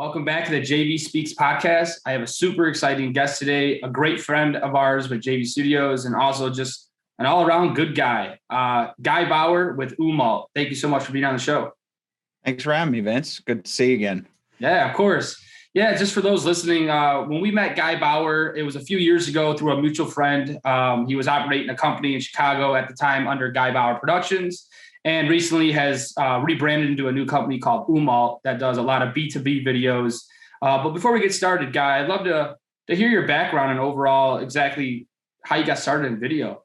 Welcome back to the JV Speaks podcast. I have a super exciting guest today, a great friend of ours with JV Studios, and also just an all-around good guy, Guy Bauer with Umault. Thank you so much for being on the show. Thanks for having me, Vince. Good to see you again. Yeah, of course. Yeah, just for those listening, when we met Guy Bauer, it was a few years ago through a mutual friend. He was operating a company in Chicago at the time under Guy Bauer Productions, and recently has rebranded into a new company called Umault that does a lot of B2B videos. But before we get started, Guy, I'd love to hear your background and overall exactly how you got started in video.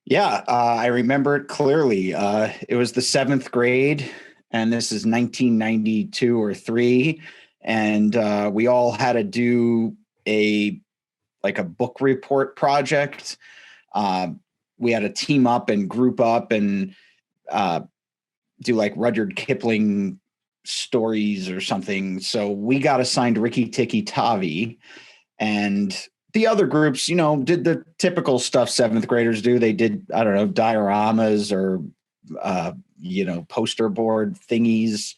Yeah, I remember it clearly. It was the 7th grade, and this is 1992 or 3. And we all had to do a book report project. We had to team up and group up and do like Rudyard Kipling stories or something. So we got assigned Rikki Tikki Tavi, and the other groups, did the typical stuff 7th graders do. They did, I don't know, dioramas or, poster board thingies.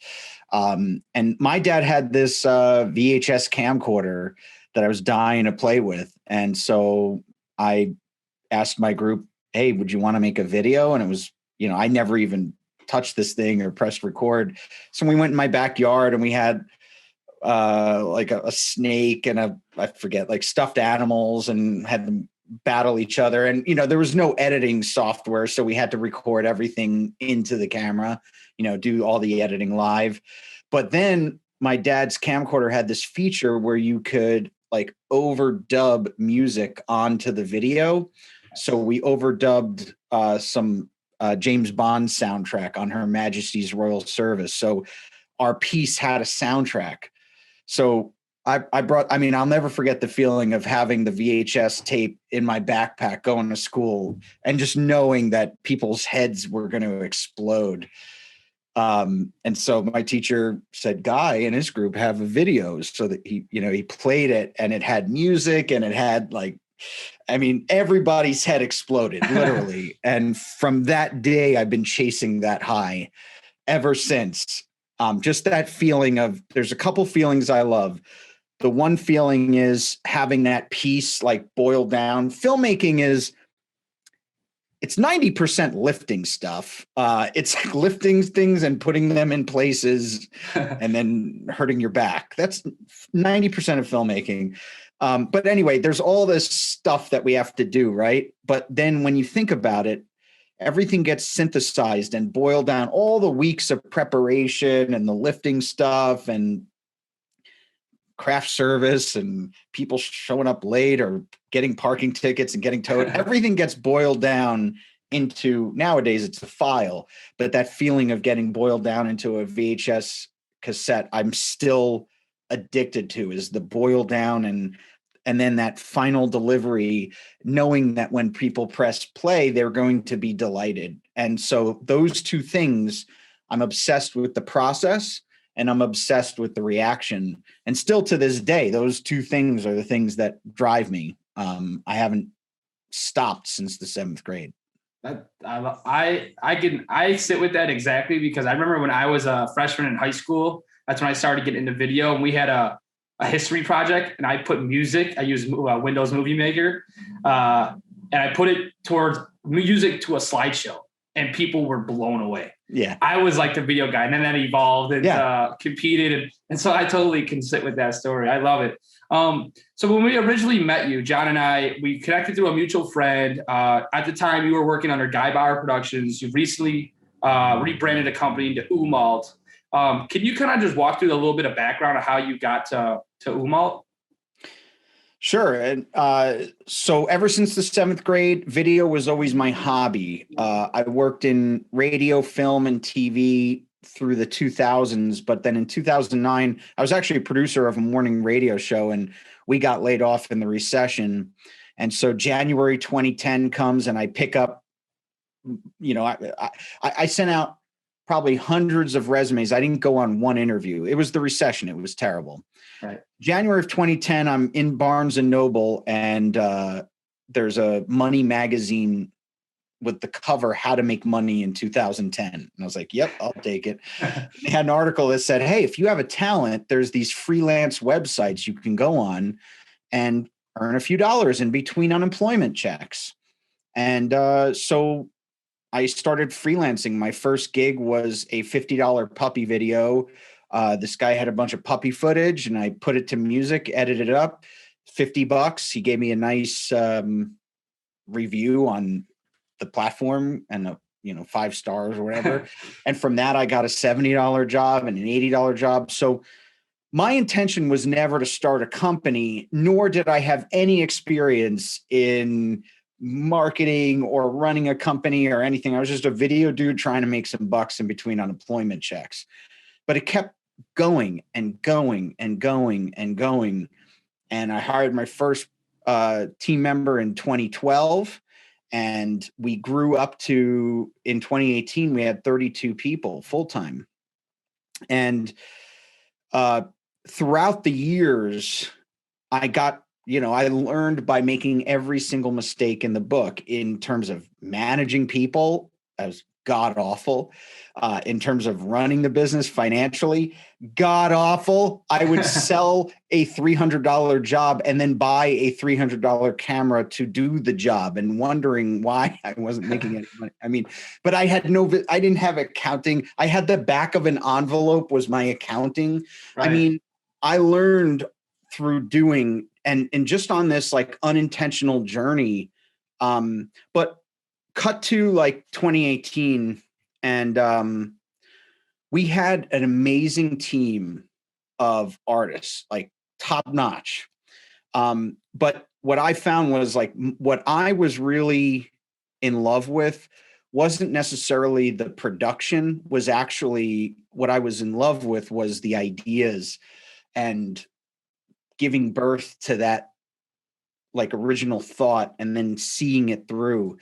And my dad had this VHS camcorder that I was dying to play with. And so I asked my group, hey, would you want to make a video? And it was, I never even touched this thing or pressed record. So we went in my backyard and we had like a snake and I forget, like stuffed animals, and had them battle each other. And, there was no editing software. So we had to record everything into the camera, do all the editing live. But then my dad's camcorder had this feature where you could like overdub music onto the video. So we overdubbed some James Bond soundtrack on Her Majesty's Royal Service. So our piece had a soundtrack. So I'll never forget the feeling of having the VHS tape in my backpack going to school and just knowing that people's heads were going to explode. And so my teacher said, Guy and his group have a video, so that he played it, and it had music, and it had everybody's head exploded, literally. And from that day, I've been chasing that high ever since. Just that feeling of, there's a couple feelings I love. The one feeling is having that piece like boiled down. Filmmaking it's 90% lifting stuff. It's like lifting things and putting them in places and then hurting your back. That's 90% of filmmaking. But anyway, there's all this stuff that we have to do, right? But then when you think about it, everything gets synthesized and boiled down. All the weeks of preparation and the lifting stuff and craft service and people showing up late or getting parking tickets and getting towed, everything gets boiled down into, nowadays it's a file, but that feeling of getting boiled down into a VHS cassette, I'm still addicted to, is the boil down and then that final delivery, knowing that when people press play, they're going to be delighted. And so those two things, I'm obsessed with the process and I'm obsessed with the reaction. And still to this day, those two things are the things that drive me. I haven't stopped since the 7th grade. I sit with that exactly, because I remember when I was a freshman in high school, that's when I started getting into video, and we had a history project, and I put music. I used Windows Movie Maker, and I put it towards music to a slideshow, and people were blown away. Yeah, I was like the video guy, and then that evolved and competed, and so I totally can sit with that story. I love it. So when we originally met you, John and I, we connected through a mutual friend. At the time, you were working under Guy Bauer Productions. You've recently rebranded a company into Umault. Can you kind of just walk through a little bit of background of how you got to Umault? Sure. And so ever since the 7th grade, video was always my hobby. I worked in radio, film, and TV through the 2000s. But then in 2009, I was actually a producer of a morning radio show, and we got laid off in the recession. And so January 2010 comes, and I pick up, I sent out probably hundreds of resumes. I didn't go on one interview. It was the recession. It was terrible. Right. January of 2010, I'm in Barnes and Noble, and there's a Money magazine with the cover, How to Make Money in 2010. And I was like, yep, I'll take it. They had an article that said, hey, if you have a talent, there's these freelance websites you can go on and earn a few dollars in between unemployment checks. And so I started freelancing. My first gig was a $50 puppy video. This guy had a bunch of puppy footage and I put it to music, edited it up, $50. He gave me a nice review on the platform and 5 stars or whatever. And from that, I got a $70 job and an $80 job. So my intention was never to start a company, nor did I have any experience in marketing or running a company or anything. I was just a video dude trying to make some bucks in between unemployment checks. But it kept going and going and going and going. And I hired my first team member in 2012. And we grew up to, in 2018, we had 32 people full-time. And throughout the years, I learned by making every single mistake in the book in terms of managing people. I was god awful. In terms of running the business financially, god awful. I would sell a $300 job and then buy a $300 camera to do the job and wondering why I wasn't making any money. I mean, but I didn't have accounting. I had the back of an envelope was my accounting. Right. I mean, I learned through doing and just on this like unintentional journey. But cut to like 2018 and we had an amazing team of artists, like top notch. But what I found was like what I was really in love with wasn't necessarily the production, was actually what I was in love with was the ideas and giving birth to that like original thought and then seeing it through.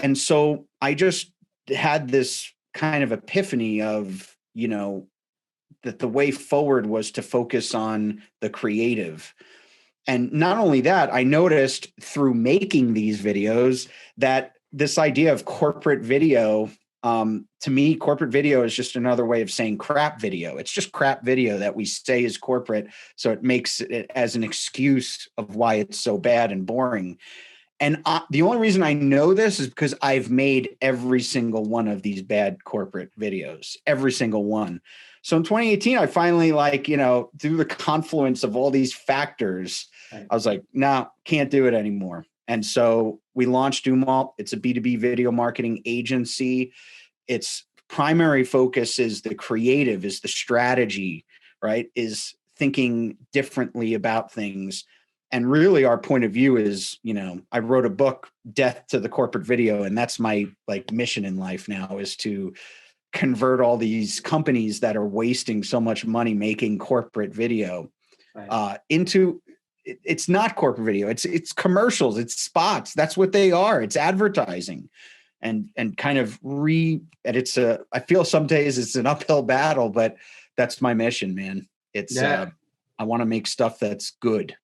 And so I just had this kind of epiphany of, that the way forward was to focus on the creative. And not only that, I noticed through making these videos that this idea of corporate video, to me, corporate video is just another way of saying crap video. It's just crap video that we say is corporate. So it makes it as an excuse of why it's so bad and boring. And the only reason I know this is because I've made every single one of these bad corporate videos, every single one. So in 2018, I finally through the confluence of all these factors, I was like, no, can't do it anymore. And so we launched Umault. It's a B2B video marketing agency. Its primary focus is the creative, is the strategy, right? Is thinking differently about things. And really our point of view is, I wrote a book, Death to the Corporate Video. And that's my mission in life now, is to convert all these companies that are wasting so much money making corporate video into, it's not corporate video. It's commercials, it's spots. That's what they are. It's advertising and kind of I feel some days it's an uphill battle, but that's my mission, man. I want to make stuff that's good.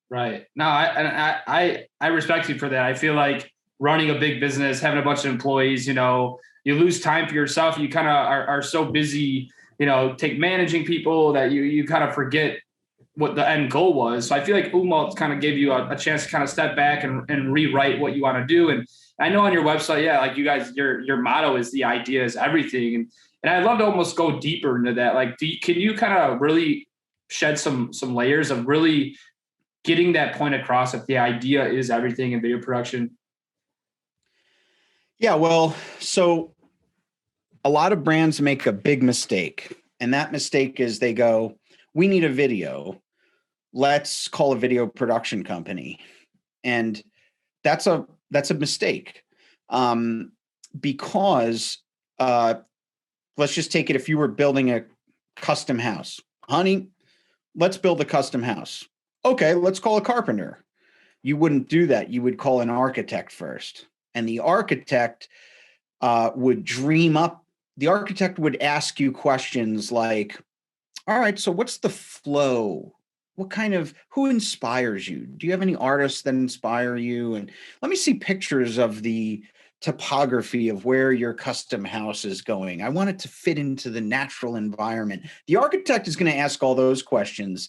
Right. No, I respect you for that. I feel like running a big business, having a bunch of employees, you lose time for yourself. You kind of are so busy, managing people that you kind of forget what the end goal was. So I feel like Umault kind of gave you a chance to kind of step back and rewrite what you want to do. And I know on your website, like you guys, your motto is the idea is everything. And I'd love to almost go deeper into that. Like, can you kind of really shed some layers of really getting that point across that the idea is everything in video production? Yeah, well, so a lot of brands make a big mistake. And that mistake is they go, we need a video. Let's call a video production company. And that's a mistake. Because let's just take it, if you were building a custom house. Honey, let's build a custom house. Okay, let's call a carpenter. You wouldn't do that. You would call an architect first. And the architect would dream up. The architect would ask you questions like, all right, so what's the flow? Who inspires you? Do you have any artists that inspire you? And let me see pictures of the topography of where your custom house is going. I want it to fit into the natural environment. The architect is going to ask all those questions.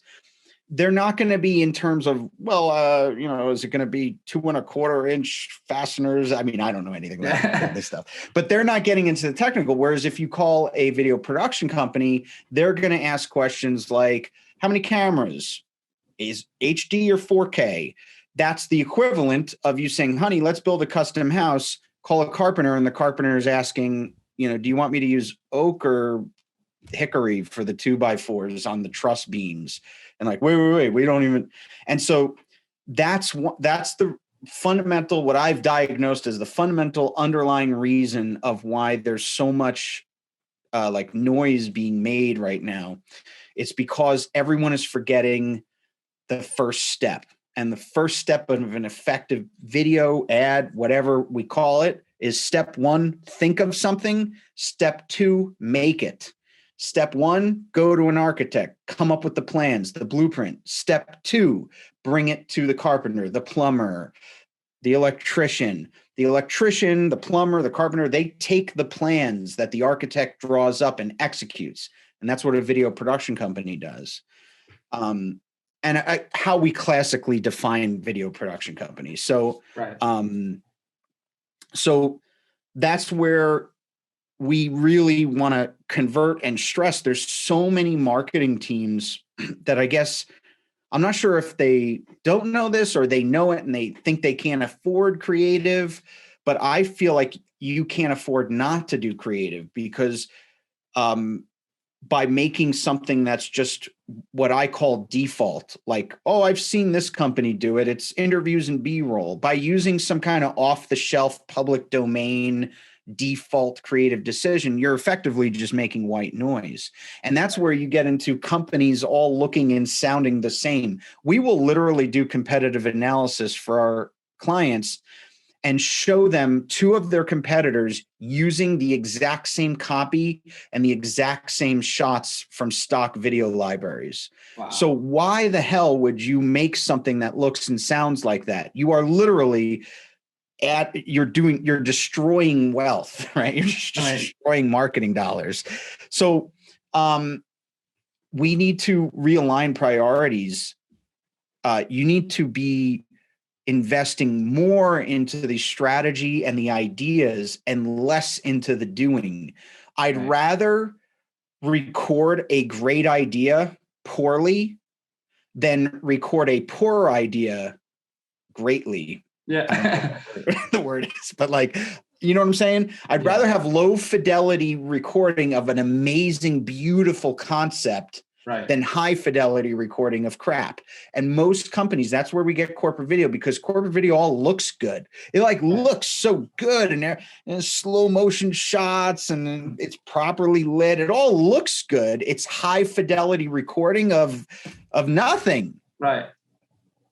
They're not going to be in terms of, well, is it going to be 2¼ inch fasteners? I mean, I don't know anything about this stuff, but they're not getting into the technical. Whereas if you call a video production company, they're going to ask questions like, how many cameras? Is HD or 4K? That's the equivalent of you saying, honey, let's build a custom house, call a carpenter, and the carpenter is asking, do you want me to use oak or hickory for the 2x4s on the truss beams? And like, wait, we don't even. And so that's the fundamental, what I've diagnosed as the fundamental underlying reason of why there's so much like noise being made right now. It's because everyone is forgetting the first step. And the first step of an effective video ad, whatever we call it, is step 1, think of something. Step 2, make it. Step 1, go to an architect, come up with the plans, the blueprint. Step 2, bring it to the carpenter, the plumber, the electrician. The plumber, the carpenter, they take the plans that the architect draws up and executes. And that's what a video production company does. And how we classically define video production companies. So, right. So that's where we really want to convert and stress. There's so many marketing teams that I guess I'm not sure if they don't know this or they know it and they think they can't afford creative, but I feel like you can't afford not to do creative because by making something that's just what I call default, like, oh, I've seen this company do it. It's interviews and B-roll. By using some kind of off-the-shelf public domain default creative decision, you're effectively just making white noise. And that's where you get into companies all looking and sounding the same. We will literally do competitive analysis for our clients and show them 2 of their competitors using the exact same copy and the exact same shots from stock video libraries. Wow. So why the hell would you make something that looks and sounds like that? You are literally you're destroying wealth, right? You're just destroying marketing dollars. So we need to realign priorities. You need to be investing more into the strategy and the ideas and less into the doing. I'd rather record a great idea poorly than record a poor idea greatly. Yeah. I don't know what the word is, but like, you know what I'm saying? I'd rather have low fidelity recording of an amazing, beautiful concept than high fidelity recording of crap. And most companies, that's where we get corporate video, because corporate video all looks good. It looks so good, and slow motion shots, and it's properly lit. It all looks good. It's high fidelity recording of nothing. Right.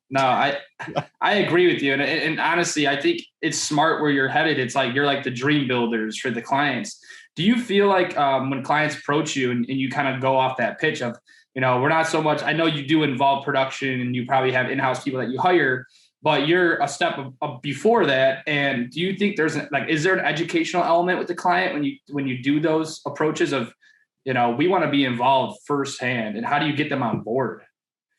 No, I agree with you. And honestly, I think it's smart where you're headed. It's like, you're like the dream builders for the clients. Do you feel like when clients approach you and you kind of go off that pitch of, we're not so much, I know you do involve production and you probably have in-house people that you hire, but you're a step before that. And do you think is there an educational element with the client when you do those approaches of, we want to be involved firsthand, and how do you get them on board?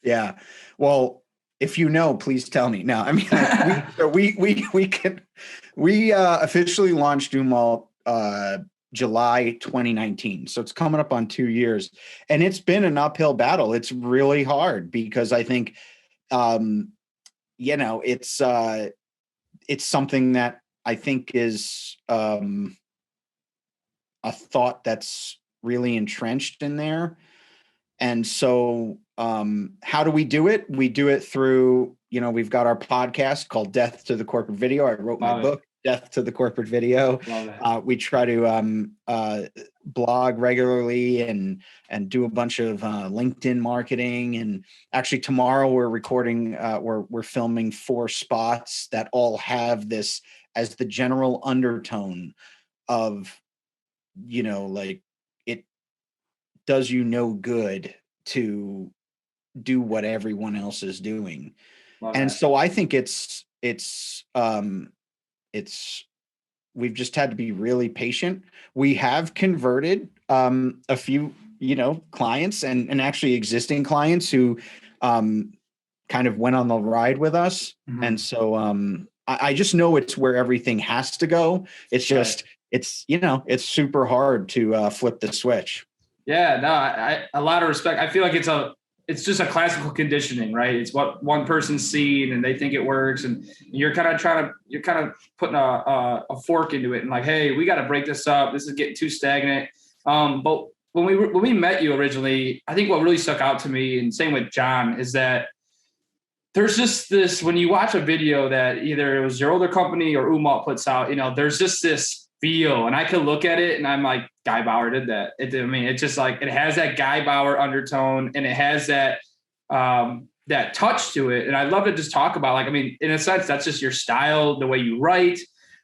Yeah. Well, if please tell me. No, I mean, we officially launched Umault July 2019. So it's coming up on 2 years, and it's been an uphill battle. It's really hard because I think, it's something that I think is a thought that's really entrenched in there. And so how do we do it? We do it through, we've got our podcast called Death to the Corporate Video. I wrote my book, Death to the Corporate Video. We try to blog regularly and do a bunch of LinkedIn marketing. And actually tomorrow we're recording, we're filming 4 spots that all have this as the general undertone of, like, it does you no good to do what everyone else is doing. And so I think it's we've just had to be really patient. We have converted a few, clients and actually existing clients who kind of went on the ride with us. Mhm. And so I just know it's where everything has to go. It's just, it's super hard to flip the switch. Yeah, no, I a lot of respect. I feel like it's just a classical conditioning, right? It's what one person's seen and they think it works, and you're kind of putting a fork into it and like, hey, we got to break this up. This is getting too stagnant. But when we met you originally, I think what really stuck out to me, and same with John, is that there's just this, when you watch a video that either it was your older company or Umault puts out, there's just this feel, and I could look at it and I'm like, Guy Bauer did that. It's just like, it has that Guy Bauer undertone and it has that that touch to it. And I'd love to just talk about, like, in a sense, that's just your style, the way you write.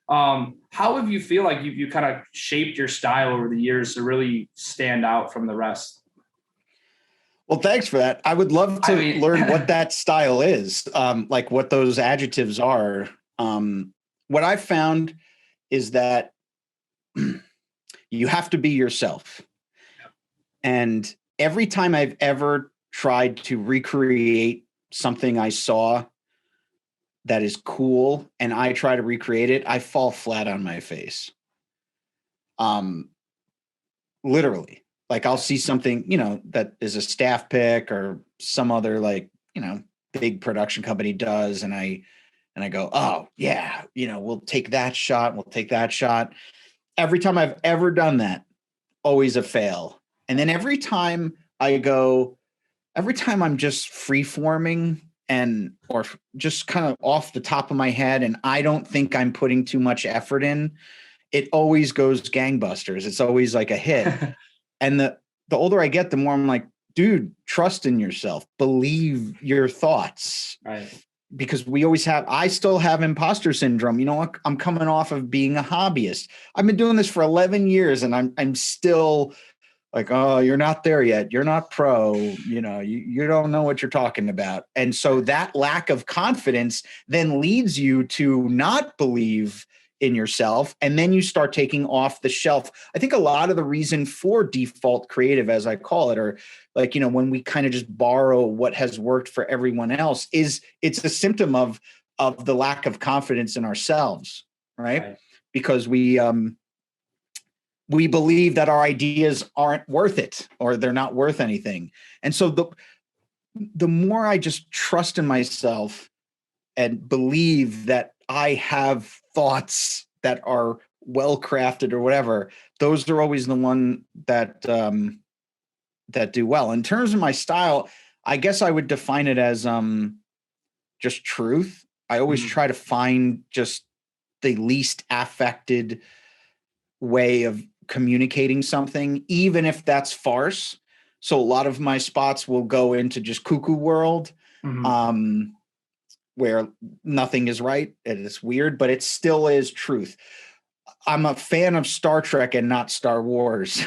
How have you feel like you kind of shaped your style over the years to really stand out from the rest? Well, thanks for that. I would love to learn what that style is, like what those adjectives are. What I've found is that you have to be yourself. And every time I've ever tried to recreate something I saw that is cool and I try to recreate it, I fall flat on my face. Literally. Like I'll see something, that is a staff pick or some other big production company does. And I go, oh yeah, we'll take that shot. We'll take that shot. Every time I've ever done that, always a fail. And then every time I'm just free forming or just kind of off the top of my head, and I don't think I'm putting too much effort in, it always goes gangbusters. It's always like a hit. And the older I get, the more I'm like, dude, trust in yourself, believe your thoughts. Right. Because I still have imposter syndrome. I'm coming off of being a hobbyist. I've been doing this for 11 years and I'm still like, oh, you're not there yet. You're not pro, you don't know what you're talking about. And so that lack of confidence then leads you to not believe in yourself. And then you start taking off the shelf. I think a lot of the reason for default creative, as I call it, or when we kind of just borrow what has worked for everyone else, it's a symptom of the lack of confidence in ourselves, right? Because we believe that our ideas aren't worth it or they're not worth anything. And so the more I just trust in myself and believe that I have thoughts that are well-crafted or whatever, those are always the one that do well. In terms of my style, I guess I would define it as just truth. I always try to find just the least affected way of communicating something, even if that's farce. So a lot of my spots will go into just cuckoo world, where nothing is right and it's weird, but it still is truth. I'm a fan of Star Trek and not Star Wars.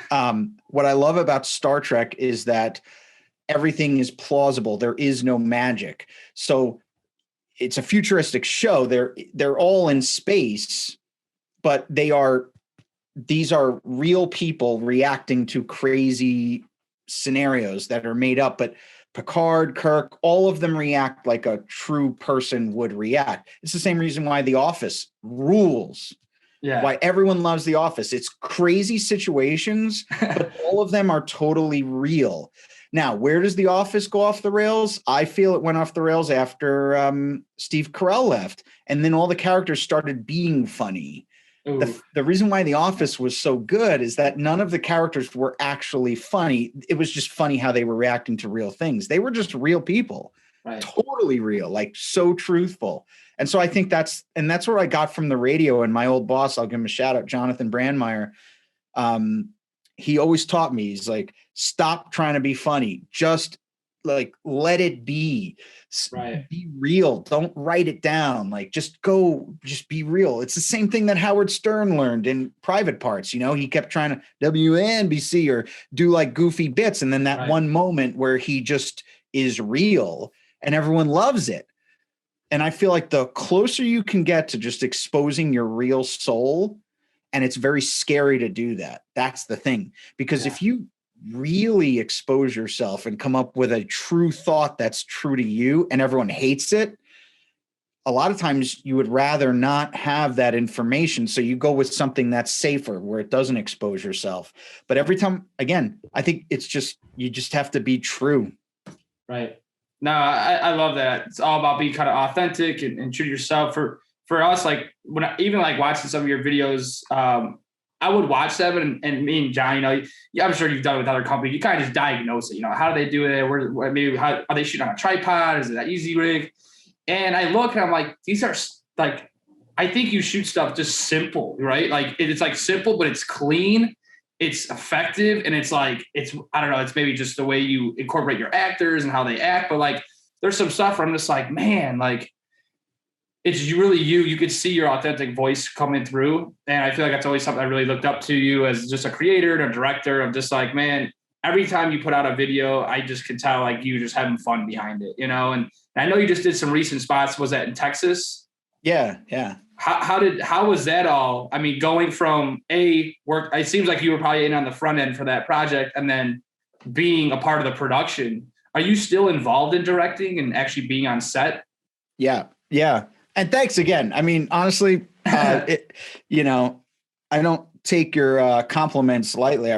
What I love about Star Trek is that everything is plausible. There is no magic. So it's a futuristic show. They're all in space, but these are real people reacting to crazy scenarios that are made up. But Picard, Kirk, all of them react like a true person would react. It's the same reason why The Office rules. Yeah. Why everyone loves The Office. It's crazy situations, but all of them are totally real. Now, where does The Office go off the rails? I feel it went off the rails after Steve Carell left, and then all the characters started being funny. The reason why The Office was so good is that none of the characters were actually funny. It was just funny how they were reacting to real things. They were just real people, right? Totally real, like so truthful. And so I think that's what I got from the radio. And my old boss, I'll give him a shout out, Jonathan Brandmeier. He always taught me, he's like, stop trying to be funny. Just like, let it be. Right. Be real. Don't write it down. Like, just be real. It's the same thing that Howard Stern learned in Private Parts. He kept trying to WNBC or do like goofy bits. And then that one moment where he just is real and everyone loves it. And I feel like the closer you can get to just exposing your real soul, and it's very scary to do that. That's the thing. Because if you really expose yourself and come up with a true thought that's true to you and everyone hates it, a lot of times you would rather not have that information. So you go with something that's safer where it doesn't expose yourself. But every time, again, I think it's just, you just have to be true. Right. No, I love that. It's all about being kind of authentic and true to yourself. For us, like when even like watching some of your videos, I would watch them and me and John, I'm sure you've done it with other companies. You kind of just diagnose it. How do they do it? Maybe how are they shooting on a tripod? Is it that easy rig? And I look and I'm like, these are like, I think you shoot stuff just simple, right? Like it's like simple, but it's clean, it's effective, and it's like, I don't know, it's maybe just the way you incorporate your actors and how they act. But like, there's some stuff where I'm just like, man, like it's really you could see your authentic voice coming through. And I feel like that's always something I really looked up to you as just a creator and a director. I'm just like, man, every time you put out a video, I just could tell like you just having fun behind it, and I know you just did some recent spots. Was that in Texas? Yeah. How was that all? I mean, going from work, it seems like you were probably in on the front end for that project, and then being a part of the production. Are you still involved in directing and actually being on set? Yeah. And thanks again. I mean, honestly, I don't take your compliments lightly.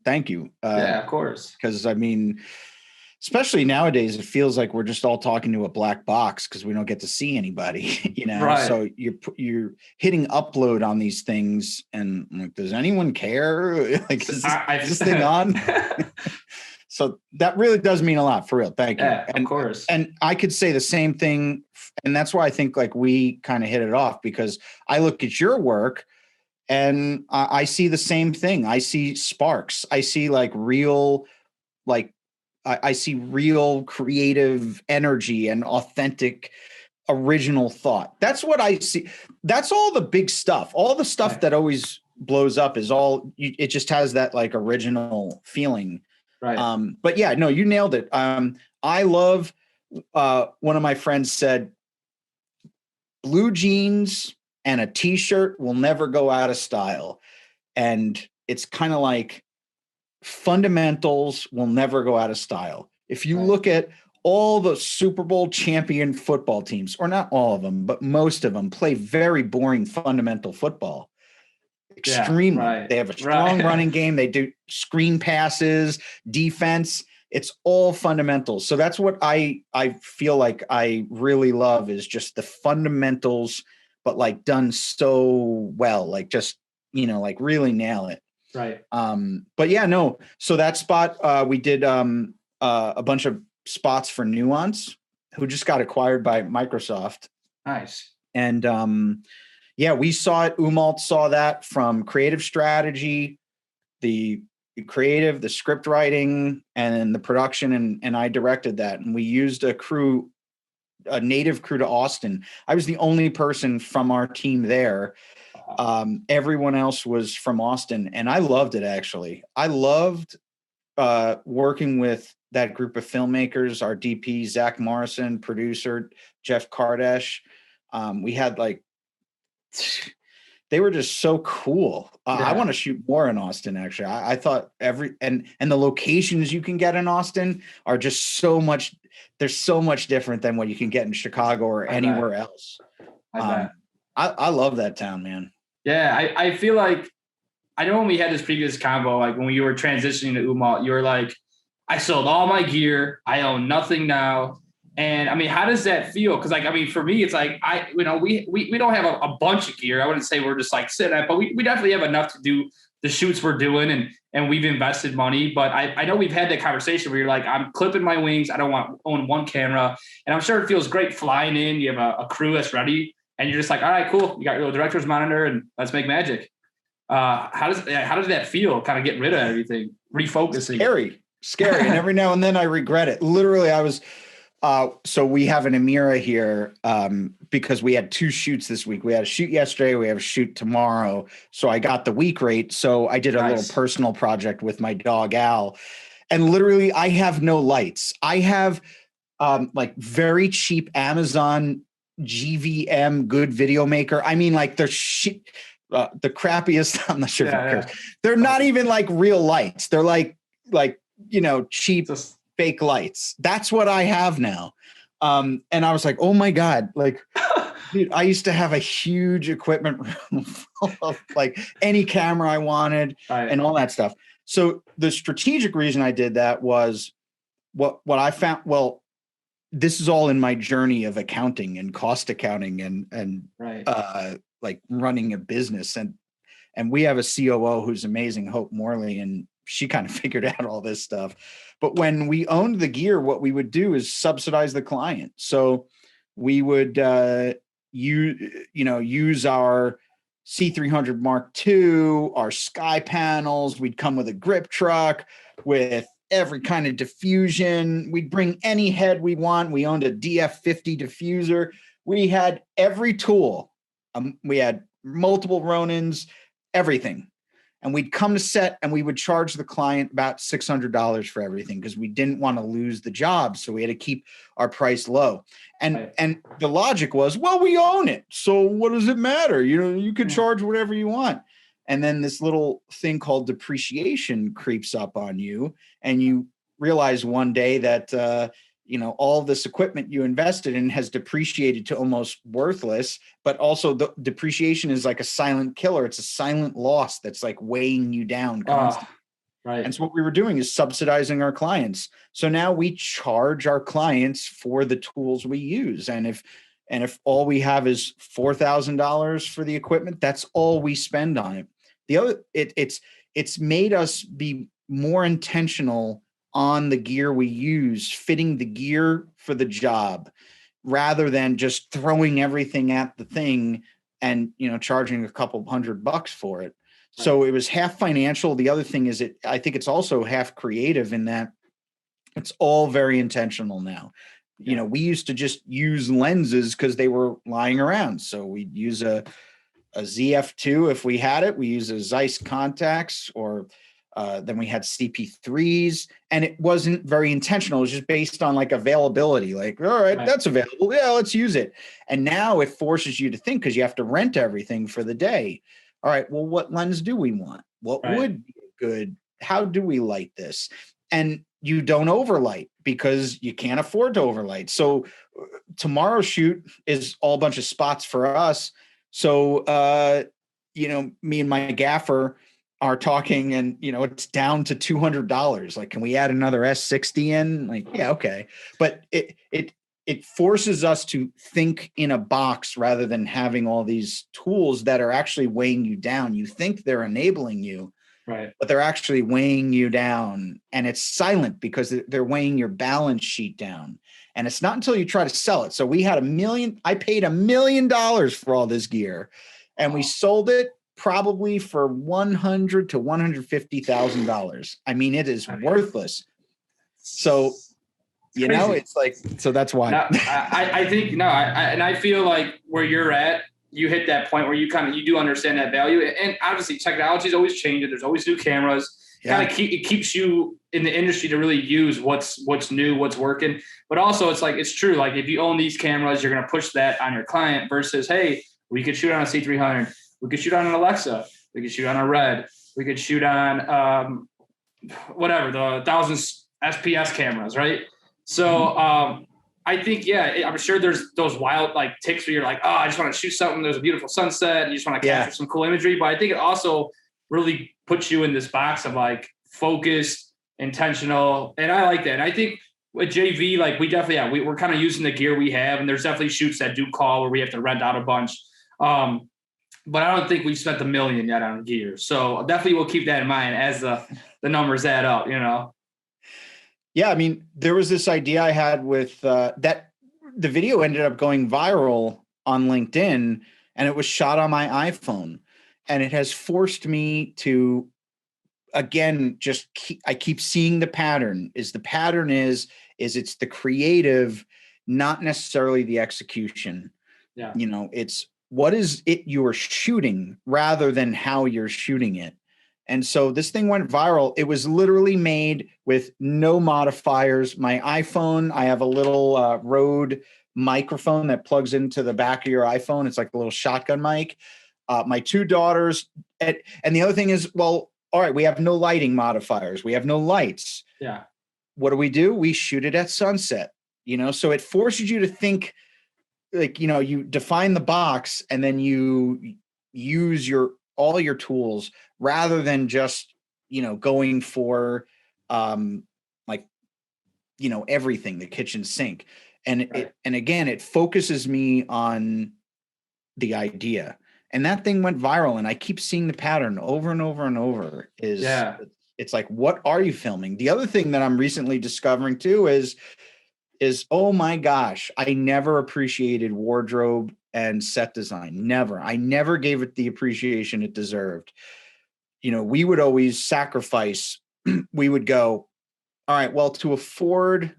Thank you. Yeah, of course. Because especially nowadays, it feels like we're just all talking to a black box because we don't get to see anybody, Right. So you're hitting upload on these things, and I'm like, does anyone care? Like, is this thing on? So that really does mean a lot, for real. Thank you. Yeah, of course. And I could say the same thing, and that's why I think like we kind of hit it off, because I look at your work and I see the same thing. I see sparks. I see like real, like I see real creative energy and authentic original thought. That's what I see. That's all the big stuff. All the stuff that always blows up is it just has that like original feeling. Right. But yeah, no, you nailed it. I love, one of my friends said, blue jeans and a t-shirt will never go out of style. And it's kind of like, fundamentals will never go out of style. If you look at all the Super Bowl champion football teams, or not all of them, but most of them, play very boring fundamental football. Extremely. Yeah, right. They have a strong running game. They do screen passes, defense. It's all fundamentals. So that's what I feel like I really love, is just the fundamentals, but like done so well, like just, like really nail it. Right. But yeah, no. So that spot, we did a bunch of spots for Nuance, who just got acquired by Microsoft. Nice. And we saw it. Umault saw that from creative strategy, the creative, the script writing, and the production, and I directed that. And we used a native crew to Austin. I was the only person from our team there. Everyone else was from Austin, and I loved it. Actually, I loved working with that group of filmmakers, our DP, Zach Morrison, producer, Jeff Kardash. We had they were just so cool. I want to shoot more in Austin. Actually, I thought and the locations you can get in Austin are just so much. They're so much different than what you can get in Chicago or anywhere else. I love that town, man. Yeah, I feel like, I know when we had this previous combo, like when you were transitioning to Umault, you were like, I sold all my gear, I own nothing now. And I mean, how does that feel? Because for me, it's like, we don't have a bunch of gear. I wouldn't say we're just like sitting at, but we definitely have enough to do the shoots we're doing, and we've invested money. But I know we've had that conversation where you're like, I'm clipping my wings, I don't want to own one camera. And I'm sure it feels great flying in, you have a crew that's ready, and you're just like, all right, cool. You got your director's monitor and let's make magic. How does that feel? Kind of getting rid of everything, refocusing. Scary. And every now and then I regret it. Literally, I was, so we have an Amira here, because we had 2 shoots this week. We had a shoot yesterday. We have a shoot tomorrow. So I got the week rate. So I did a little personal project with my dog, Al, and literally I have no lights. I have, very cheap Amazon GVM good video maker. I mean, like they're the crappiest. I'm not sure if it curse. They're not even like real lights. They're like cheap fake lights. That's what I have now. And I was like, oh my God, like, dude, I used to have a huge equipment room full of like any camera I wanted and all that stuff. So the strategic reason I did that was what I found. Well, this is all in my journey of accounting and cost accounting and like running a business. And we have a COO who's amazing, Hope Morley, and she kind of figured out all this stuff. But when we owned the gear, what we would do is subsidize the client. So we would use our C300 Mark II, our Sky panels. We'd come with a grip truck with every kind of diffusion. We'd bring any head we want. We owned a DF50 diffuser. We had every tool. We had multiple Ronins, everything. And we'd come to set and we would charge the client about $600 for everything because we didn't want to lose the job. So we had to keep our price low. And the logic was, well, we own it. So what does it matter? You can charge whatever you want. And then this little thing called depreciation creeps up on you. And you realize one day that, all this equipment you invested in has depreciated to almost worthless, but also the depreciation is like a silent killer. It's a silent loss that's like weighing you down constantly. And so what we were doing is subsidizing our clients. So now we charge our clients for the tools we use. And if all we have is $4,000 for the equipment, that's all we spend on it. The other, it's made us be more intentional on the gear we use, fitting the gear for the job, rather than just throwing everything at the thing and charging a couple $100 for it. So it was half financial. The other thing is I think it's also half creative in that it's all very intentional now. We used to just use lenses because they were lying around. So we'd use a ZF2 if we had it. We use a Zeiss contacts, or then we had CP3s, and it wasn't very intentional. It was just based on like availability. Like, all right, that's available. Yeah, let's use it. And now it forces you to think because you have to rent everything for the day. All right, well, what lens do we want? What would be good? How do we light this? And you don't overlight because you can't afford to overlight. So tomorrow's shoot is all a bunch of spots for us. So, me and my gaffer are talking and, it's down to $200. Like, can we add another S60 in? Like, yeah, okay. But it forces us to think in a box rather than having all these tools that are actually weighing you down. You think they're enabling you, but they're actually weighing you down. And it's silent because they're weighing your balance sheet down. And it's not until you try to sell it. So we had I paid $1 million for all this gear, and we sold it probably for $100,000 to $150,000. I mean, it is worthless. So, it's like, so that's why. No, I think, and I feel like where you're at, you hit that point where you do understand that value. And obviously technology is always changing. There's always new cameras. It keeps you in the industry to really use what's new, what's working. But also it's true. Like, if you own these cameras, you're going to push that on your client versus, hey, we could shoot on a C300. We could shoot on an Alexa. We could shoot on a Red. We could shoot on whatever, the 1,000 SPS cameras, right? So I think, I'm sure there's those wild like ticks where you're like, oh, I just want to shoot something. There's a beautiful sunset. And you just want to capture some cool imagery. But I think it also really puts you in this box of like focused, intentional. And I like that. And I think with JV, like we definitely, we're kind of using the gear we have. And there's definitely shoots that do call where we have to rent out a bunch. But I don't think we spent $1 million yet on gear. So definitely we'll keep that in mind as the numbers add up, Yeah, I mean, there was this idea I had with that the video ended up going viral on LinkedIn, and it was shot on my iPhone. And it has forced me to, again, I keep seeing the pattern. It's the creative, not necessarily the execution. Yeah. It's what is it you're shooting rather than how you're shooting it. And so this thing went viral. It was literally made with no modifiers. My iPhone, I have a little Rode microphone that plugs into the back of your iPhone. It's like a little shotgun mic. My 2 daughters. And the other thing is, well, all right, we have no lighting modifiers. We have no lights. Yeah. What do? We shoot it at sunset, so it forces you to think, like, you define the box and then you use all your tools rather than just, going for, everything, the kitchen sink. And Right. Again, it focuses me on the idea. And that thing went viral, and I keep seeing the pattern over and over and over. It's like, what are you filming? The other thing that I'm recently discovering too is, oh my gosh, I never appreciated wardrobe and set design. Never. I never gave it the appreciation it deserved. We would always sacrifice. We would go, all right, well, to afford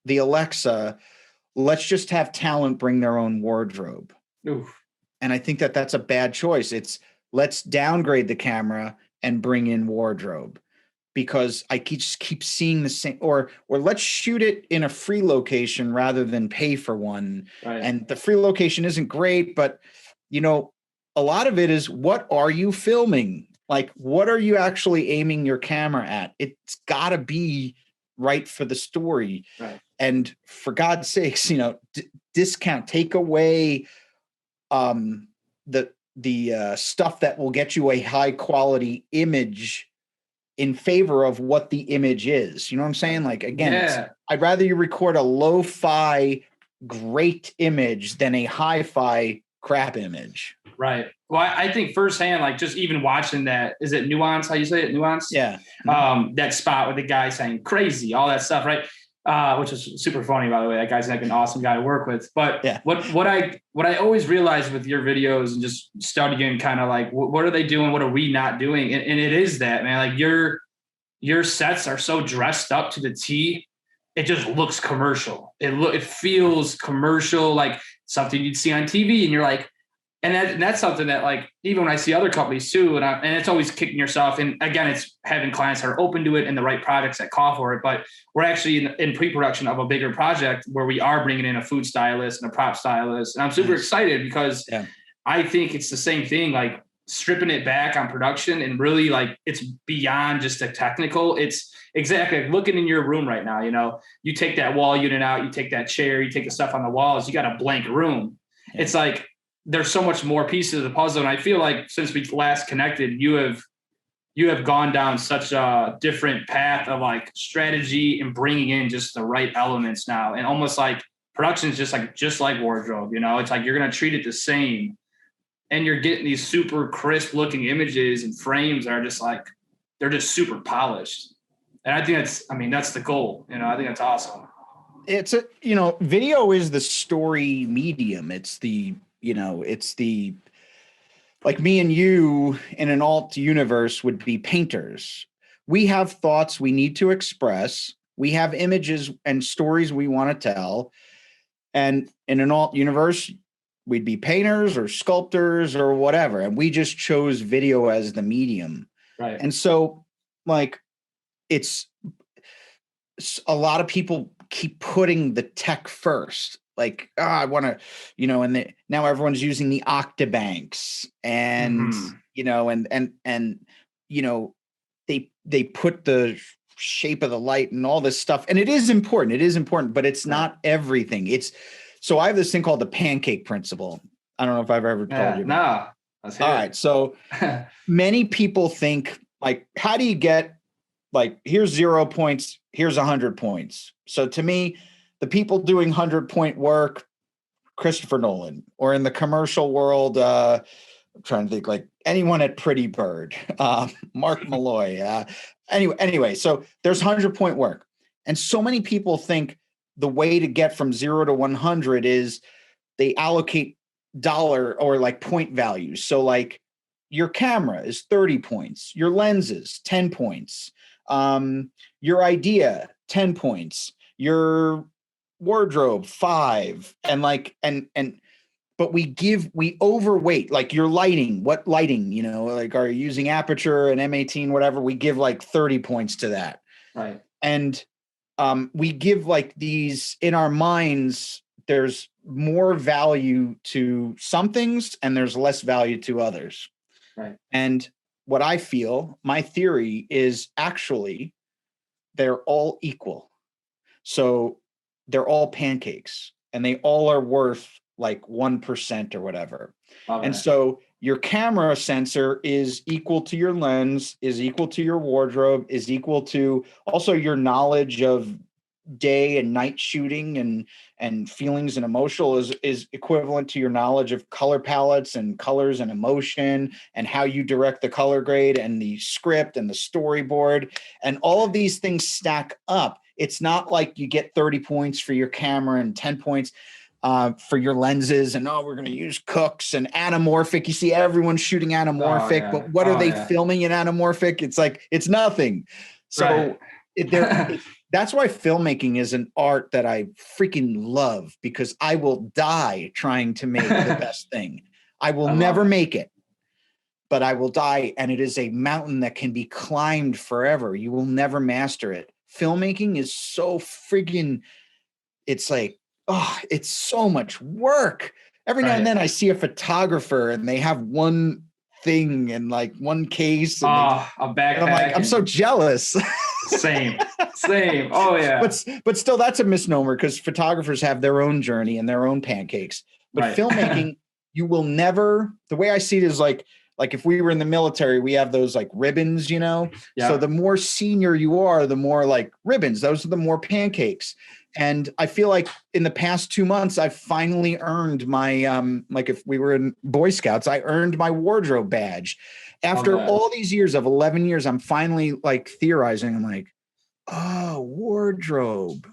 the Alexa, let's just have talent bring their own wardrobe. Oof. And I think that that's a bad choice. It's, let's downgrade the camera and bring in wardrobe, because I just keep seeing the same, or let's shoot it in a free location rather than pay for one. Right. And the free location isn't great, but a lot of it is, what are you filming? Like, what are you actually aiming your camera at? It's got to be right for the story. Right. And for God's sakes, discount, take away the stuff that will get you a high quality image in favor of what the image is. You know what I'm saying? Like, again, I'd rather you record a lo-fi great image than a hi-fi crap image. Right. Well, I think firsthand, like, just even watching that, is it Nuance? How you say it? Nuance? Yeah. That spot with the guy saying crazy, all that stuff. Right. Which is super funny, by the way. That guy's like an awesome guy to work with. But yeah. what I always realize with your videos and just studying kind of like, what are they doing? What are we not doing? And it is that, man, like your sets are so dressed up to the T. It just looks commercial. It feels commercial, like something you'd see on TV, and you're like, and that's something that, like, even when I see other companies too, and it's always kicking yourself. And again, it's having clients that are open to it and the right projects that call for it. But we're actually in pre-production of a bigger project where we are bringing in a food stylist and a prop stylist. And I'm super excited because I think it's the same thing, like stripping it back on production and really, like, it's beyond just a technical. It's exactly like looking in your room right now. You take that wall unit out, you take that chair, you take the stuff on the walls, you got a blank room. Yeah. It's like, there's so much more pieces of the puzzle. And I feel like since we last connected, you have gone down such a different path of like strategy and bringing in just the right elements now. And almost like production is just like wardrobe, it's like, you're going to treat it the same, and you're getting these super crisp looking images and frames that are just like, they're just super polished. And I think that's the goal. I think that's awesome. It's video is the story medium. It's like me and you in an alt universe would be painters. We have thoughts we need to express. We have images and stories we want to tell. And in an alt universe, we'd be painters or sculptors or whatever. And we just chose video as the medium. Right. And so, like, it's a lot of people keep putting the tech first. Like, I want to, and now everyone's using the Octabanks, and they put the shape of the light and all this stuff, and it is important, but it's not everything. So I have this thing called the pancake principle. I don't know if I've ever told you about it. All right, so many people think, like, how do you get, like, here's 0 points, here's 100 points. So to me, the people doing 100-point work, Christopher Nolan, or in the commercial world, I'm trying to think, like, anyone at Pretty Bird, Mark Malloy. Anyway, so there's 100-point work. And so many people think the way to get from 0 to 100 is they allocate dollar or like point values. So like your camera is 30 points, your lenses, 10 points, your idea, 10 points, your wardrobe, 5, and like, but we overweight, like your lighting, what lighting, like, are you using aperture and M18, whatever, we give like 30 points to that. Right. And we give like these in our minds there's more value to some things and there's less value to others. Right. And what I feel, my theory is actually they're all equal. So they're all pancakes and they all are worth like 1% or whatever. And so your camera sensor is equal to your lens, is equal to your wardrobe, is equal to also your knowledge of day and night shooting and feelings and emotional is equivalent to your knowledge of color palettes and colors and emotion and how you direct the color grade and the script and the storyboard. And all of these things stack up. It's not like you get 30 points for your camera and 10 points for your lenses, and we're going to use Cooks and anamorphic. You see everyone's shooting anamorphic, but what are they filming in anamorphic? It's like, it's nothing. So that's why filmmaking is an art that I freaking love, because I will die trying to make the best thing. I will never make it, but I will die. And it is a mountain that can be climbed forever. You will never master it. Filmmaking is so friggin', it's like, it's so much work. Every now and then I see a photographer and they have one thing and like one case and a backpack. And I'm like, I'm so jealous. Same. Oh yeah. But still, that's a misnomer, because photographers have their own journey and their own pancakes. But filmmaking, you will never. The way I see it is like if we were in the military, we have those like ribbons, Yeah. So the more senior you are, the more like ribbons. Those are the more pancakes. And I feel like in the past 2 months, I've finally earned my, like if we were in Boy Scouts, I earned my wardrobe badge. After all these years of 11 years, I'm finally like theorizing. I'm like, wardrobe.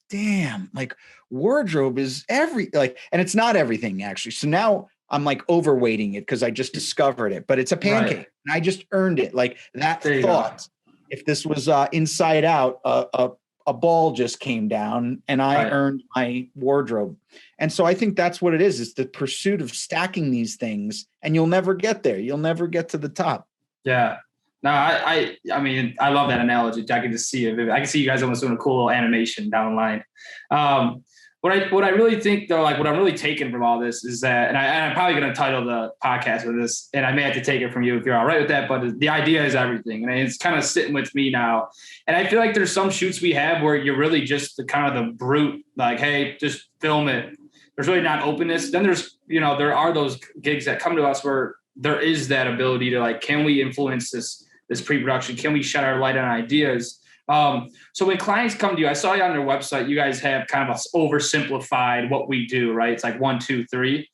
Damn. Like wardrobe is and it's not everything actually. So now I'm like overweighting it because I just discovered it, but it's a pancake and I just earned it. Like that thought, if this was Inside Out, a ball just came down and I earned my wardrobe. And so I think that's what it is. It's the pursuit of stacking these things, and you'll never get there. You'll never get to the top. Yeah. No, I mean, I love that analogy. I can just see it. I can see you guys almost doing a cool little animation down the line. What I really think though, like what I'm really taking from all this is that, and I'm probably going to title the podcast with this, and I may have to take it from you if you're all right with that, but the idea is everything. And it's kind of sitting with me now. And I feel like there's some shoots we have where you're really just the kind of the brute, like, hey, just film it. There's really not openness. Then there's, there are those gigs that come to us where there is that ability to like, can we influence this pre-production? Can we shed our light on ideas? So when clients come to you, I saw you on your website, you guys have kind of oversimplified what we do, right? It's like 1, 2, 3.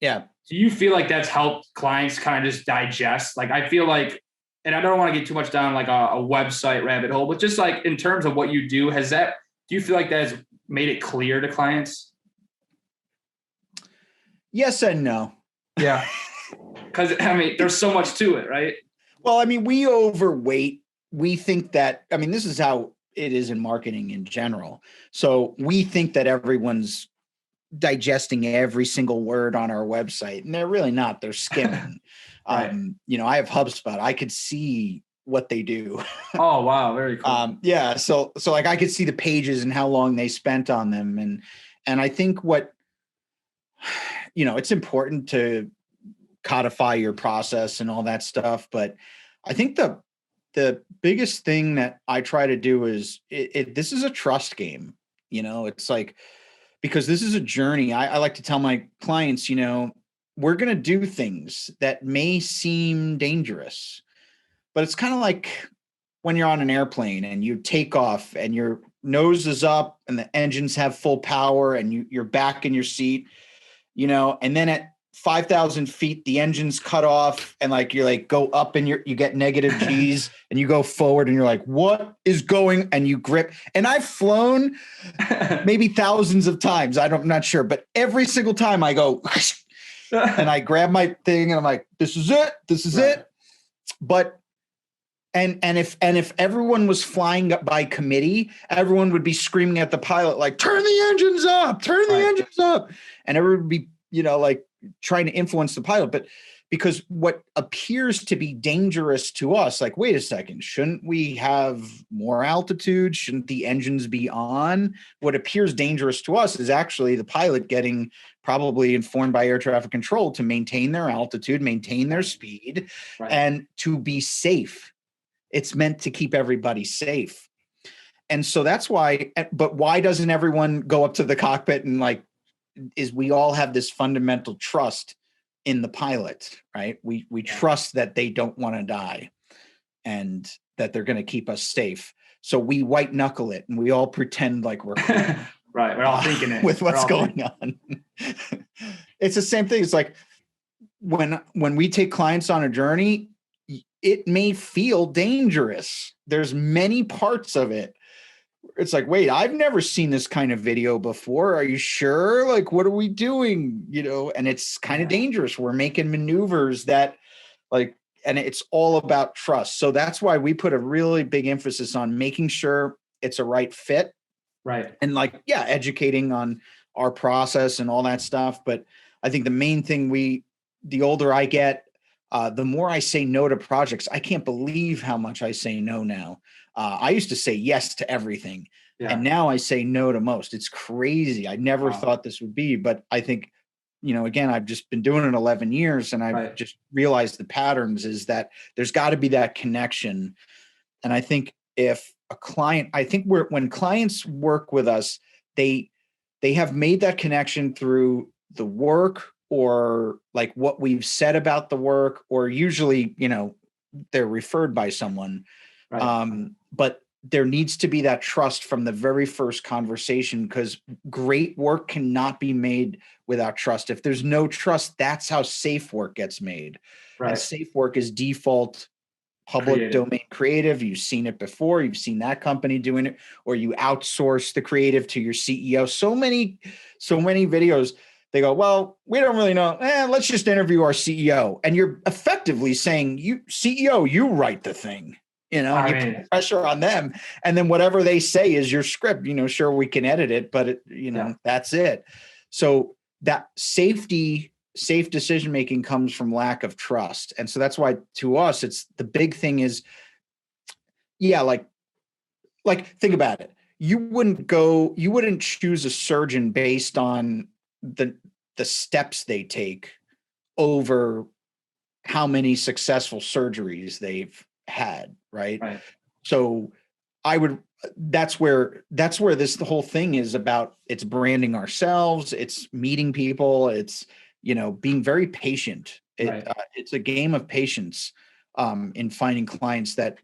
Yeah. Do you feel like that's helped clients kind of just digest? Like, I feel like, and I don't want to get too much down like a website rabbit hole, but just like in terms of what you do, do you feel like that has made it clear to clients? Yes and no. Yeah. Because I mean, there's so much to it, right? Well, I mean, we overweight. We think that, I mean, this is how it is in marketing in general. So we think that everyone's digesting every single word on our website, and they're really not. They're skimming. I have HubSpot. I could see what they do. Oh, wow. Very cool. Yeah. So like I could see the pages and how long they spent on them. And I think it's important to codify your process and all that stuff. But I think the biggest thing that I try to do is this is a trust game. It's like, because this is a journey. I like to tell my clients, we're going to do things that may seem dangerous, but it's kind of like when you're on an airplane and you take off and your nose is up and the engines have full power and you're back in your seat, and then at 5,000 feet, the engine's cut off and like, you're like, go up and you get negative G's and you go forward and you're like, what is going? And you grip. And I've flown maybe thousands of times. I'm not sure, but every single time I go and I grab my thing and I'm like, this is it. This is it. But, and if everyone was flying up by committee, everyone would be screaming at the pilot, like, turn the engines up, turn the engines up. And everyone would be, like trying to influence the pilot, but because what appears to be dangerous to us, like, wait a second, shouldn't we have more altitude? Shouldn't the engines be on? What appears dangerous to us is actually the pilot getting probably informed by air traffic control to maintain their altitude, maintain their speed, and to be safe. It's meant to keep everybody safe. And so that's why, but why doesn't everyone go up to the cockpit and like, is we all have this fundamental trust in the pilot, right? We trust that they don't want to die and that they're going to keep us safe. So we white knuckle it and we all pretend like we're cool. Right. We're all thinking it with what's going on. It's the same thing. It's like when we take clients on a journey, it may feel dangerous. There's many parts of it. It's like, wait, I've never seen this kind of video before. Are you sure? Like, what are we doing? You know, and it's kind of dangerous. We're making maneuvers that like, and it's all about trust. So that's why we put a really big emphasis on making sure it's a right fit. Right. And like, yeah, educating on our process and all that stuff. But I think the main thing the older I get, the more I say no to projects. I can't believe how much I say no now. I used to say yes to everything. And now I say no to most. It's crazy. I never thought this would be, but I think, you know, again, I've just been doing it 11 years and I've just realized the patterns is that there's got to be that connection. And I think if a client, when clients work with us, they have made that connection through the work or like what we've said about the work, or usually, you know, they're referred by someone. But there needs to be that trust from the very first conversation, because great work cannot be made without trust. If there's no trust, that's how safe work gets made. And safe work is default public domain creative. You've seen it before. You've seen that company doing it, or you outsource the creative to your CEO. So many videos, they go, well, we don't really know. Let's just interview our CEO. And you're effectively saying, CEO, you write the thing. You know, and you put pressure on them, and then whatever they say is your script. You know, sure, we can edit it, but that's it. So that safe decision making comes from lack of trust, and so that's why to us, it's the big thing is, like think about it. You wouldn't choose a surgeon based on the steps they take over how many successful surgeries they've had. Right. So that's where the whole thing is about. It's branding ourselves. It's meeting people. It's, you know, being very patient. It's a game of patience in finding clients that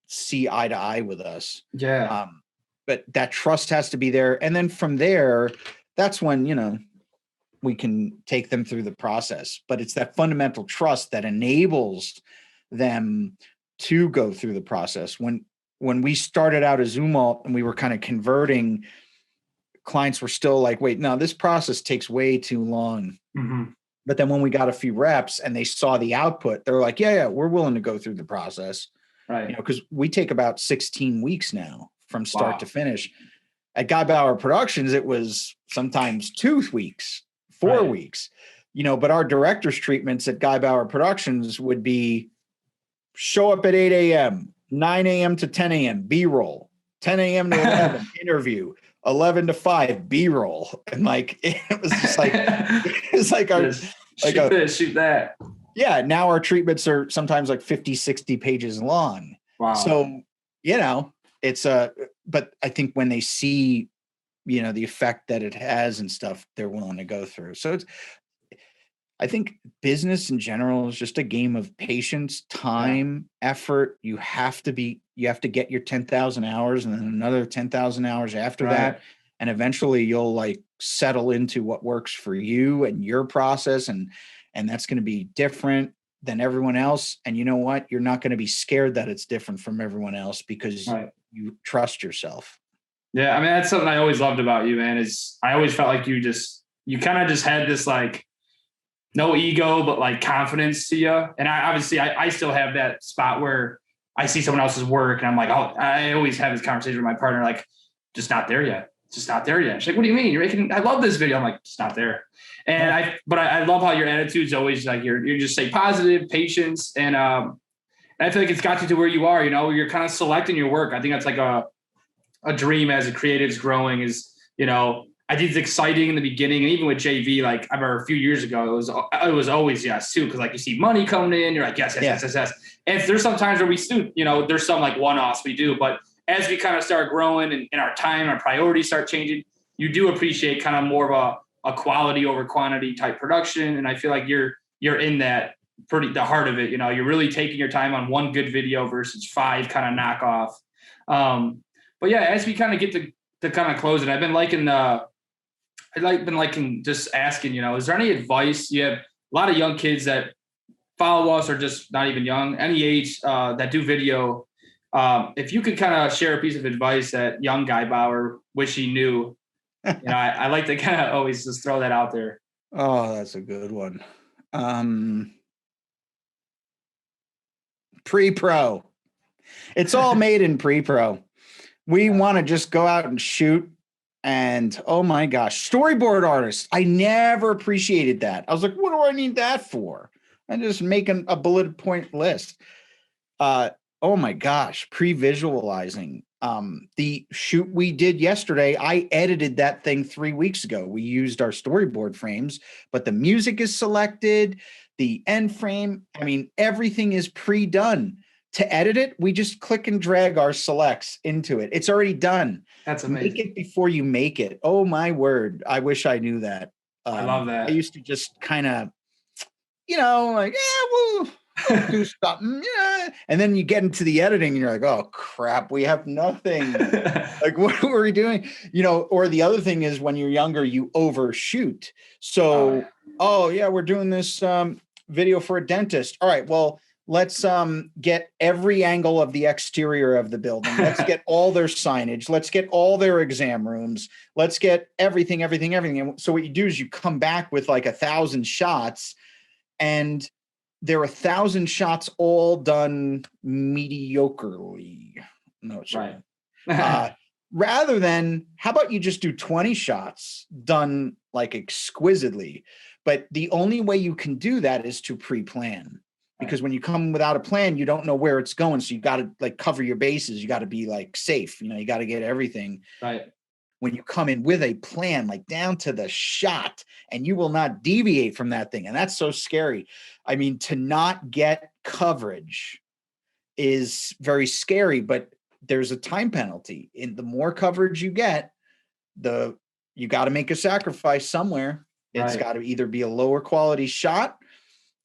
see eye to eye with us. But that trust has to be there. And then from there, that's when, you know, we can take them through the process. But it's that fundamental trust that enables them to go through the process. When we started out as Umault and we were kind of converting, clients were still like, wait, no, this process takes way too long. But then when we got a few reps and they saw the output, they're like, yeah, we're willing to go through the process. You know, because we take about 16 weeks now from start to finish. At Guy Bauer Productions, it was sometimes 2 weeks, 4 weeks, you know, but our director's treatments at Guy Bauer Productions would be show up at 8 a.m., 9 a.m. to 10 a.m., B-roll, 10 a.m. to 11, interview, 11 to 5, B-roll. And like, it was just like, it's like shoot that. Yeah. Now our treatments are sometimes like 50, 60 pages long. So, you know, it's but I think when they see, you know, the effect that it has and stuff, they're willing to go through. So I think business in general is just a game of patience, time, effort. You have to get your 10,000 hours and then another 10,000 hours after that. And eventually you'll like settle into what works for you and your process. And that's going to be different than everyone else. And you know what? You're not going to be scared that it's different from everyone else because you trust yourself. Yeah. I mean, that's something I always loved about you, man, is I always felt like you kind of just had this like, no ego, but like confidence to you. And I still have that spot where I see someone else's work and I'm like, I always have this conversation with my partner, like just not there yet. it's just not there yet. She's like, what do you mean? I love this video. I'm like, it's not there. And I love how your attitude's always like, you're just say positive, patience. And I feel like it's got you to where you are, you're kind of selecting your work. I think that's like a dream as a creative is growing is, I think it's exciting in the beginning. And even with JV, like I remember a few years ago, it was always yes too. Cause like you see money coming in, you're like, yes. And there's some times where we still, there's some like one-offs we do, but as we kind of start growing and our time, our priorities start changing, you do appreciate kind of more of a quality over quantity type production. And I feel like you're in that the heart of it. You're really taking your time on one good video versus 5 kind of knockoff. But yeah, as we kind of get to kind of close it, I've been liking just asking, is there any advice? You have a lot of young kids that follow us or just not even young, any age that do video. If you could kind of share a piece of advice that young Guy Bauer wish he knew, I like to kind of always just throw that out there. Oh, that's a good one. Pre-pro. It's all made in pre-pro. We want to just go out and shoot. And oh my gosh, storyboard artists. I never appreciated that. I was like, what do I need that for? I'm just making a bullet point list. Oh my gosh, pre-visualizing. The shoot we did yesterday, I edited that thing 3 weeks ago. We used our storyboard frames, but the music is selected, the end frame. I mean, everything is pre-done. To edit it, we just click and drag our selects into it. It's already done. That's amazing. Make it before you make it. Oh my word. I wish I knew that. I love that. I used to just kind of, like, we'll do something. Yeah. And then you get into the editing and you're like, oh crap, we have nothing. Like, what were we doing? Or the other thing is when you're younger, you overshoot. So, we're doing this video for a dentist. All right, well, let's get every angle of the exterior of the building. Let's get all their signage. Let's get all their exam rooms. Let's get everything. And so what you do is you come back with like 1,000 shots, and there are 1,000 shots all done mediocrely. No, sorry. Right. Rather than, how about you just do 20 shots done like exquisitely? But the only way you can do that is to pre-plan. Because when you come without a plan, you don't know where it's going. So you got to like cover your bases. You got to be like safe. You got to get everything. Right. When you come in with a plan, like down to the shot, and you will not deviate from that thing. And that's so scary. I mean, to not get coverage is very scary, but there's a time penalty. In the more coverage you get, you got to make a sacrifice somewhere. It's got to either be a lower quality shot,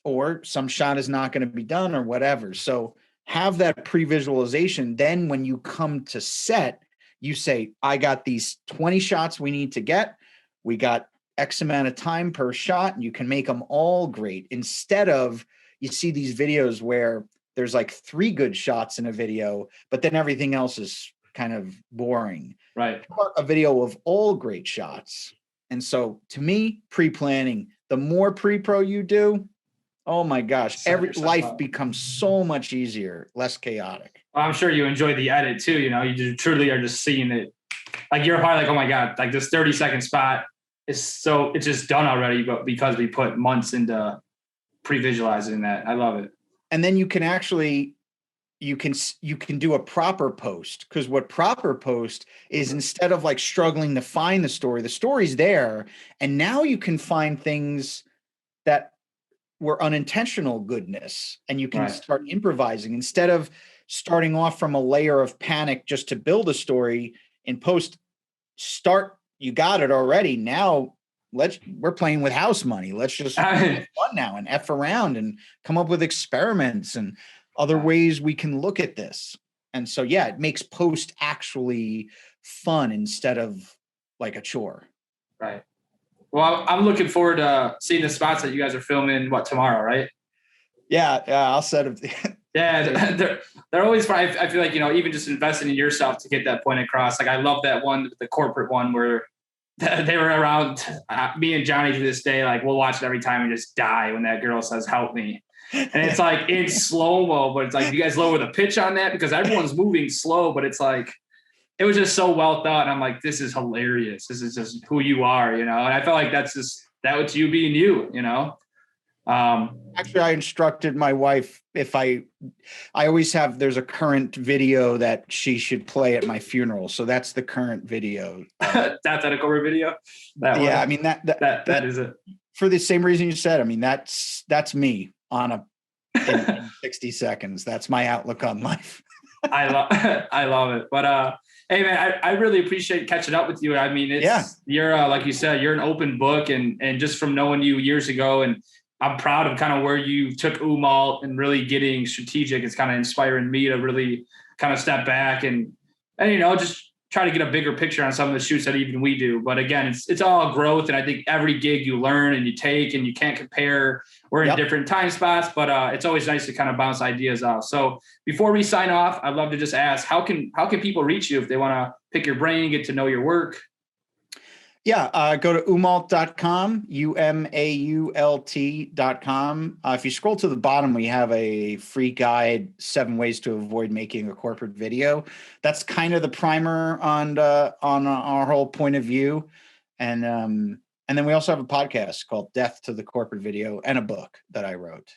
or some shot is not going to be done, or whatever. So have that pre-visualization. Then when you come to set, you say, I got these 20 shots we need to get. We got X amount of time per shot, and you can make them all great. Instead of, you see these videos where there's like 3 good shots in a video, but then everything else is kind of boring. Right. A video of all great shots. And so to me, pre-planning, the more pre-pro you do, oh my gosh, every life becomes so much easier, less chaotic. Well, I'm sure you enjoy the edit too. You truly are just seeing it. Like you're probably like, oh my God, like this 30-second spot it's just done already, but because we put months into pre-visualizing that. I love it. And then you can actually, you can do a proper post, because what proper post is, instead of like struggling to find the story's there. And now you can find things that were unintentional goodness, and you can start improvising instead of starting off from a layer of panic just to build a story. In post, you got it already. Now we're playing with house money. Let's just have fun now and F around and come up with experiments and other ways we can look at this. And so, yeah, it makes post actually fun instead of like a chore. Right. Well, I'm looking forward to seeing the spots that you guys are filming tomorrow, right? Yeah, I'll set up. Yeah, they're always fun. I feel like, even just investing in yourself to get that point across. Like I love that one, the corporate one where they were around me and Johnny to this day. Like we'll watch it every time and just die when that girl says, "Help me." And it's like in slow-mo, but it's like, you guys lower the pitch on that because everyone's moving slow, but it's like it was just so well thought. And I'm like, this is hilarious. This is just who you are, you know? And I felt like that was you being you, you know? Actually, I instructed my wife I always have, there's a current video that she should play at my funeral. So that's the current video. That's at a cover video. I mean, that is it. For the same reason you said. I mean, that's me in 60 seconds. That's my outlook on life. I love it. But hey man, I really appreciate catching up with you. I mean, you're like you said, you're an open book, and just from knowing you years ago, and I'm proud of kind of where you took Umault and really getting strategic. It's kind of inspiring me to really kind of step back and you know, just try to get a bigger picture on some of the shoots that even we do. But again, it's all growth. And I think every gig you learn and you take, and you can't compare. We're in different time spots, but it's always nice to kind of bounce ideas off. So before we sign off, I'd love to just ask, how can people reach you if they want to pick your brain, get to know your work? Yeah, go to umault.com, umault.com. If you scroll to the bottom, we have a free guide, 7 ways to avoid making a corporate video. That's kind of the primer on our whole point of view. And then we also have a podcast called Death to the Corporate Video, and a book that I wrote.